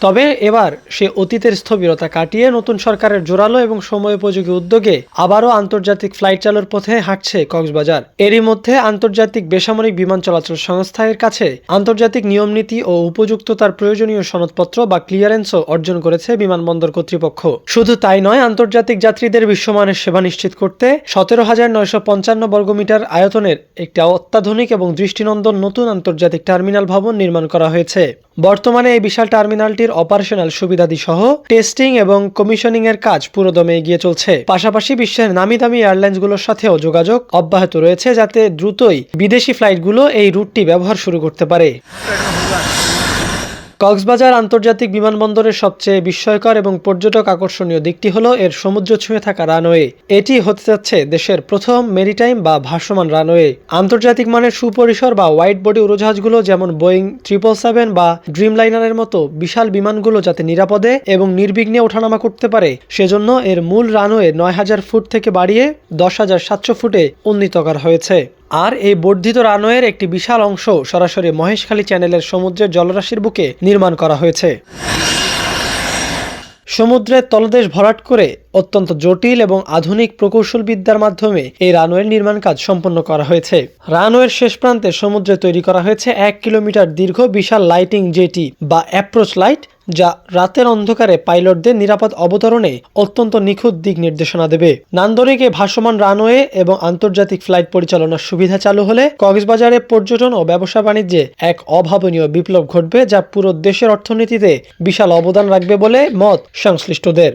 তবে এবার সে অতীতের স্থবিরতা কাটিয়ে নতুন সরকারের জোরালো এবং সময়োপযোগী উদ্যোগে আবারও আন্তর্জাতিক ফ্লাইট চালুর পথে হাঁটছে কক্সবাজার। এরই মধ্যে আন্তর্জাতিক বেসামরিক বিমান চলাচল সংস্থার কাছে আন্তর্জাতিক নিয়মনীতি ও উপযুক্ততার প্রয়োজনীয় সনদপত্র বা ক্লিয়ারেন্সও অর্জন করেছে বিমানবন্দর কর্তৃপক্ষ। শুধু তাই নয়, আন্তর্জাতিক যাত্রীদের বিশ্বমানের সেবা নিশ্চিত করতে 17,955 বর্গমিটার আয়তনের একটি অত্যাধুনিক এবং দৃষ্টিনন্দন নতুন আন্তর্জাতিক টার্মিনাল ভবন নির্মাণ করা হয়েছে। বর্তমানে এই বিশাল টার্মিনালটির অপারেশনাল সুবিধাদি সহ টেস্টিং এবং কমিশনিং এর কাজ পুরোদমে এগিয়ে চলছে। পাশাপাশি বিশ্বের নামি দামি এয়ারলাইন্সগুলোর সাথেও যোগাযোগ অব্যাহত রয়েছে, যাতে দ্রুতই বিদেশি ফ্লাইটগুলো এই রুটটি ব্যবহার শুরু করতে পারে। কক্সবাজার আন্তর্জাতিক বিমানবন্দরের সবচেয়ে বিস্ময়কর এবং পর্যটক আকর্ষণীয় দিকটি হলো এর সমুদ্র ছুঁয়ে থাকা রানওয়ে। এটি হতে যাচ্ছে দেশের প্রথম মেরিটাইম বা ভাসমান রানওয়ে। আন্তর্জাতিক মানের সুপরিসর বা ওয়াইড বডি উড়োজাহাজগুলো যেমন বোয়িং 777 বা ড্রিমলাইনারের মতো বিশাল বিমানগুলো যাতে নিরাপদে এবং নির্বিঘ্নে ওঠানামা করতে পারে, সেজন্য এর মূল রানওয়ে 9,000 ফুট থেকে বাড়িয়ে 10,700 ফুটে উন্নীত করা হয়েছে। আর এই বর্ধিত রানওয়ের একটি বিশাল অংশ সরাসরি মহেশখালী চ্যানেলের সমুদ্রের জলরাশির বুকে নির্মাণ করা হয়েছে। সমুদ্রের তলদেশ ভরাট করে অত্যন্ত জটিল এবং আধুনিক প্রকৌশলবিদ্যার মাধ্যমে এই রানওয়ের নির্মাণ কাজ সম্পন্ন করা হয়েছে। রানওয়ের শেষ প্রান্তে সমুদ্রে তৈরি করা হয়েছে 1 কিলোমিটার দীর্ঘ বিশাল লাইটিং জেটি বা অ্যাপ্রোচ লাইট, যা রাতের অন্ধকারে পাইলটদের নিরাপদ অবতরণে অত্যন্ত নিখুঁত দিক নির্দেশনা দেবে। নান্দনিক এই ভাসমান রানওয়ে এবং আন্তর্জাতিক ফ্লাইট পরিচালনার সুবিধা চালু হলে কক্সবাজারে পর্যটন ও ব্যবসা বাণিজ্যে এক অভাবনীয় বিপ্লব ঘটবে, যা পুরো দেশের অর্থনীতিতে বিশাল অবদান রাখবে বলে মত সংশ্লিষ্টদের।